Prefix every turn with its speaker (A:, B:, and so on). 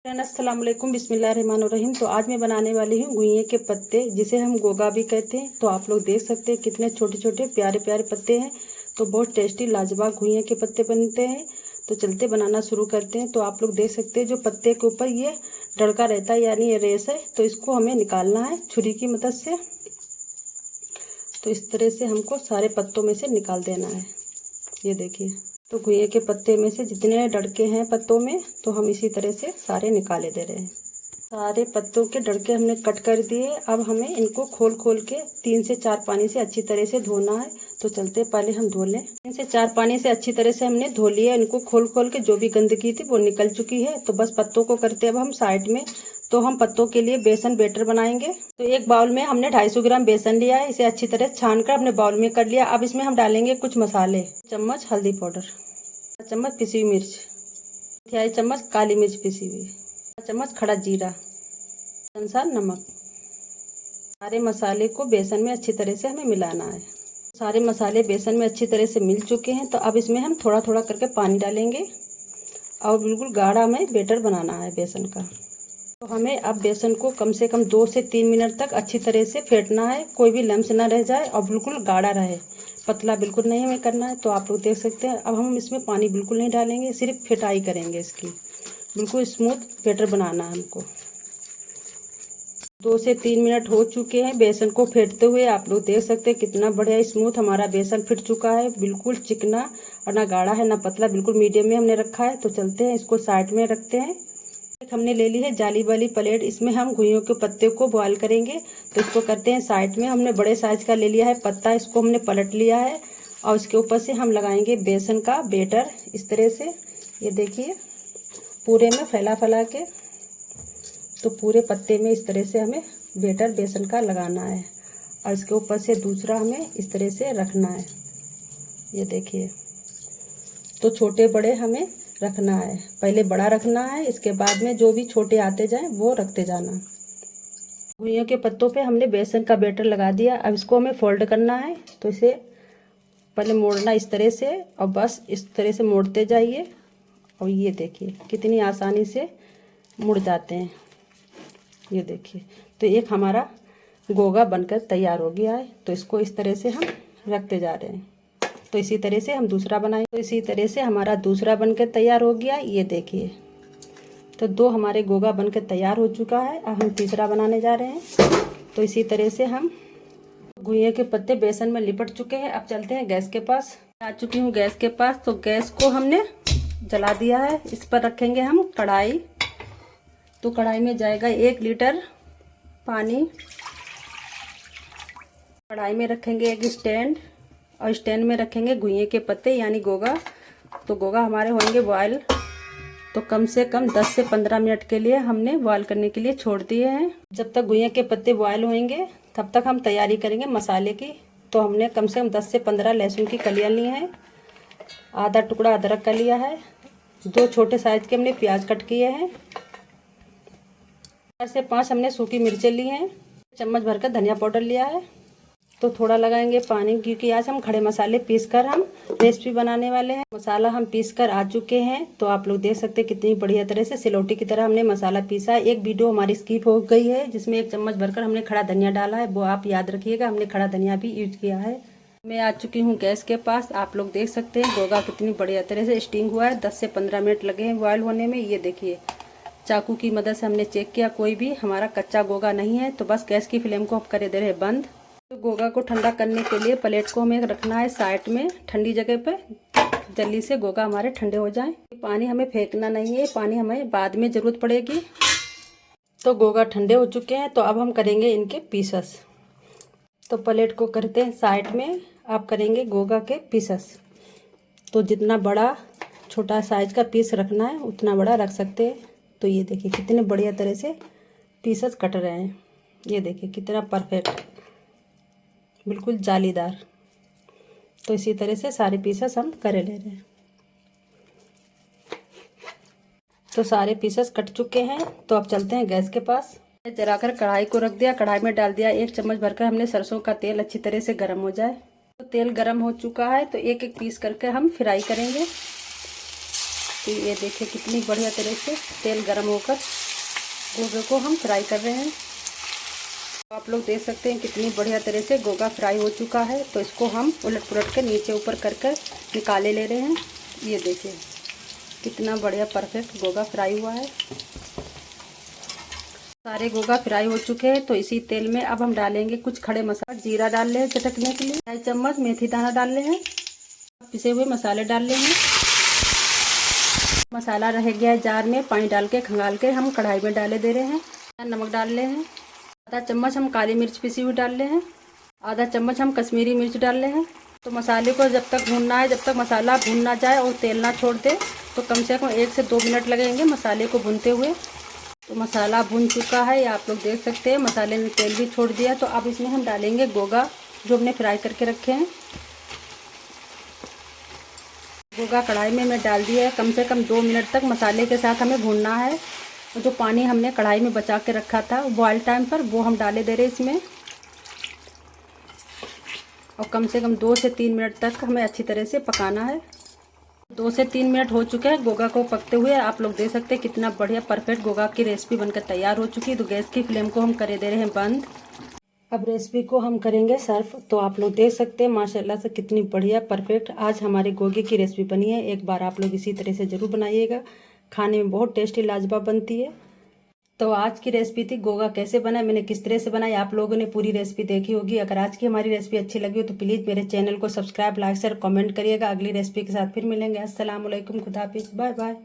A: अस्सलाम वालेकुम, बिस्मिल्लाहिर्रहमानिर्रहीम। तो आज मैं बनाने वाली हूँ घुइयां के पत्ते, जिसे हम गोगा भी कहते हैं। तो आप लोग देख सकते हैं कितने छोटे छोटे प्यारे प्यारे पत्ते हैं। तो बहुत टेस्टी लाजवाब घुइयां के पत्ते बनते हैं। तो चलते बनाना शुरू करते हैं। तो आप लोग देख सकते हैं जो पत्ते के ऊपर ये डड़का रहता है, यानी ये रेस है, तो इसको हमें निकालना है छुरी की मदद से। तो इस तरह से हमको सारे पत्तों में से निकाल देना है। ये देखिए, तो घुइयां के पत्ते में से जितने डड़के हैं पत्तों में, तो हम इसी तरह से सारे निकाले दे रहे हैं। सारे पत्तों के डड़के हमने कट कर दिए। अब हमें इनको खोल खोल के 3 से 4 पानी से अच्छी तरह से धोना है। तो चलते पहले हम धो लें। 3 से 4 पानी से अच्छी तरह से हमने धो लिया। इनको खोल खोल के जो भी गंदगी थी वो निकल चुकी है। तो बस पत्तों को करते अब हम साइड में। तो हम पत्तों के लिए बेसन बैटर बनाएंगे। तो एक बाउल में हमने 250 ग्राम बेसन लिया है। इसे अच्छी तरह छान कर अपने बाउल में कर लिया। अब इसमें हम डालेंगे कुछ मसाले। चम्मच हल्दी पाउडर, चम्मच पिसी हुई मिर्च, 1 चम्मच काली मिर्च पिसी हुई, 1 चम्मच खड़ा जीरा, अनुसार नमक। सारे मसाले को बेसन में अच्छी तरह से हमें मिलाना है। सारे मसाले बेसन में अच्छी तरह से मिल चुके हैं। तो अब इसमें हम थोड़ा थोड़ा करके पानी डालेंगे और बिल्कुल गाढ़ा हमें बैटर बनाना है बेसन का। तो हमें अब बेसन को कम से कम 2 से 3 मिनट तक अच्छी तरह से फेंटना है। कोई भी लम्स ना रह जाए और बिल्कुल गाढ़ा रहे, पतला बिल्कुल नहीं हमें करना है। तो आप लोग देख सकते हैं। अब हम इसमें पानी बिल्कुल नहीं डालेंगे, सिर्फ फेटाई करेंगे इसकी। बिल्कुल स्मूथ बैटर बनाना है हमको। 2 से 3 मिनट हो चुके हैं बेसन को फेंटते हुए। आप लोग देख सकते हैं कितना बढ़िया स्मूथ हमारा बेसन फिट चुका है। बिल्कुल चिकना और ना गाढ़ा है ना पतला, बिल्कुल मीडियम में हमने रखा है। तो चलते हैं इसको साइड में रखते हैं। हमने ले ली है जाली वाली प्लेट। इसमें हम घुइयों के पत्ते को बॉयल करेंगे। तो इसको करते हैं साइड में। हमने बड़े साइज का ले लिया है पत्ता, इसको हमने पलट लिया है और इसके ऊपर से हम लगाएंगे बेसन का बैटर इस तरह से। ये देखिए, पूरे में फैला फैला के। तो पूरे पत्ते में इस तरह से हमें बैटर बेसन का लगाना है और इसके ऊपर से दूसरा हमें इस तरह से रखना है। ये देखिए, तो छोटे बड़े हमें रखना है। पहले बड़ा रखना है, इसके बाद में जो भी छोटे आते जाएं वो रखते जाना। घुइयों के पत्तों पे हमने बेसन का बैटर लगा दिया। अब इसको हमें फोल्ड करना है। तो इसे पहले मोड़ना इस तरह से और बस इस तरह से मोड़ते जाइए। और ये देखिए कितनी आसानी से मुड़ जाते हैं। ये देखिए, तो एक हमारा गोगा बनकर तैयार हो गया है। तो इसको इस तरह से हम रखते जा रहे हैं। तो इसी तरह से हम दूसरा बनाएंगे। तो इसी तरह से हमारा दूसरा बनकर तैयार हो गया। ये देखिए, तो 2 हमारे गोगा बनकर तैयार हो चुका है। अब हम तीसरा बनाने जा रहे हैं। तो इसी तरह से हम घुइयां के पत्ते बेसन में लिपट चुके हैं। अब चलते हैं गैस के पास। आ चुकी हूँ गैस के पास। तो गैस को हमने जला दिया है। इस पर रखेंगे हम कढ़ाई। तो कढ़ाई में जाएगा 1 लीटर पानी। कढ़ाई में रखेंगे एक स्टैंड और स्टैंड में रखेंगे घुइयां के पत्ते यानी गोगा। तो गोगा हमारे होंगे बॉयल। तो कम से कम 10 से 15 मिनट के लिए हमने बॉयल करने के लिए छोड़ दिए हैं। जब तक घुइयां के पत्ते बॉयल होंगे तब तक हम तैयारी करेंगे मसाले की। तो हमने कम से कम 10 से 15 लहसुन की कलियां ली हैं, आधा टुकड़ा अदरक का लिया है, 2 छोटे साइज के हमने प्याज कट किए हैं, 4 से 5 हमने सूखी मिर्चें ली हैं, चम्मच भरकर धनिया पाउडर लिया है। तो थोड़ा लगाएंगे पानी, क्योंकि आज हम खड़े मसाले पीसकर हम रेसिपी बनाने वाले हैं। मसाला हम पीसकर आ चुके हैं। तो आप लोग देख सकते हैं कितनी बढ़िया तरह से सिलौटी की तरह हमने मसाला पीसा है। एक वीडियो हमारी स्किप हो गई है जिसमें 1 चम्मच भरकर हमने खड़ा धनिया डाला है, वो आप याद रखिएगा। हमने खड़ा धनिया भी यूज किया है। मैं आ चुकी हूँ गैस के पास। आप लोग देख सकते हैं गोगा कितनी बढ़िया तरह से स्टीम हुआ है। 10 से 15 मिनट लगे हैं बॉयल होने में। ये देखिए, चाकू की मदद से हमने चेक किया, कोई भी हमारा कच्चा गोगा नहीं है। तो बस गैस की फ्लेम को हम कर दे रहे हैं बंद। तो गोगा को ठंडा करने के लिए प्लेट को हमें रखना है साइड में ठंडी जगह पे, जल्दी से गोगा हमारे ठंडे हो जाएं। पानी हमें फेंकना नहीं है, पानी हमें बाद में ज़रूरत पड़ेगी। तो गोगा ठंडे हो चुके हैं। तो अब हम करेंगे इनके पीसेस। तो प्लेट को करते हैं साइड में। आप करेंगे गोगा के पीसेस। तो जितना बड़ा छोटा साइज का पीस रखना है उतना बड़ा रख सकते हैं। तो ये देखिए कितने बढ़िया तरह से पीसेस कट रहे हैं। ये देखिए कितना परफेक्ट, बिल्कुल जालीदार। तो इसी तरह से सारे पीसेस हम करे ले रहे हैं। तो सारे पीसेस कट चुके हैं। तो अब चलते हैं गैस के पास। जलाकर कढ़ाई को रख दिया। कढ़ाई में डाल दिया 1 चम्मच भरकर हमने सरसों का तेल, अच्छी तरह से गर्म हो जाए। तो तेल गर्म हो चुका है। तो एक एक पीस करके हम फ्राई करेंगे। तो ये देखिए कितनी बढ़िया तरह से तेल गर्म होकर गोगा को हम फ्राई कर रहे हैं। आप लोग देख सकते हैं कितनी बढ़िया तरह से गोगा फ्राई हो चुका है। तो इसको हम उलट पुलट के नीचे ऊपर कर निकाले ले रहे हैं। ये देखिए कितना बढ़िया परफेक्ट गोगा फ्राई हुआ है। सारे गोगा फ्राई हो चुके हैं। तो इसी तेल में अब हम डालेंगे कुछ खड़े मसाले। जीरा डाल रहे हैं चटकने के लिए, 2 चम्मच मेथी दाना डाल रहे हैं, पिसे हुए मसाले डाल रहे हैं। मसाला रह गया है जार में, पानी डाल के खंगाल के हम कढ़ाई में डाले दे रहे हैं। नमक डाल रहे हैं, आधा चम्मच हम काली मिर्च पिसी हुई डाल रहे हैं, आधा चम्मच हम कश्मीरी मिर्च डाल रहे हैं। तो मसाले को जब तक भूनना है, जब तक मसाला भून ना जाए और तेल ना छोड़ दे, तो कम से कम 1 से 2 मिनट लगेंगे मसाले को भूनते हुए। तो मसाला भून चुका है, आप लोग देख सकते हैं मसाले ने तेल भी छोड़ दिया। तो अब इसमें हम डालेंगे गोगा जो हमने फ्राई करके रखे हैं। गोगा कढ़ाई में मैं डाल दिया है। कम से कम 2 मिनट तक मसाले के साथ हमें भूनना है। और जो पानी हमने कढ़ाई में बचा के रखा था बॉयल टाइम पर, वो हम डाले दे रहे इसमें। और कम से कम 2 से 3 मिनट तक हमें अच्छी तरह से पकाना है। 2 से 3 मिनट हो चुके हैं गोगा को पकते हुए। आप लोग देख सकते हैं कितना बढ़िया परफेक्ट गोगा की रेसिपी बनकर तैयार हो चुकी है। तो गैस की फ्लेम को हम करे दे रहे हैं बंद। अब रेसिपी को हम करेंगे सर्व। तो आप लोग देख सकते हैं माशाल्लाह से कितनी बढ़िया परफेक्ट आज हमारी गोगे की रेसिपी बनी है। एक बार आप लोग इसी तरह से ज़रूर बनाइएगा, खाने में बहुत टेस्टी लाजवाब बनती है। तो आज की रेसिपी थी गोगा कैसे बनाए, मैंने किस तरह से बनाई, आप लोगों ने पूरी रेसिपी देखी होगी। अगर आज की हमारी रेसिपी अच्छी लगी हो तो प्लीज़ मेरे चैनल को सब्सक्राइब, लाइक, शेयर, कमेंट करिएगा। अगली रेसिपी के साथ फिर मिलेंगे। अस्सलाम वालेकुम, खुदा हाफिज़, बाय बाय।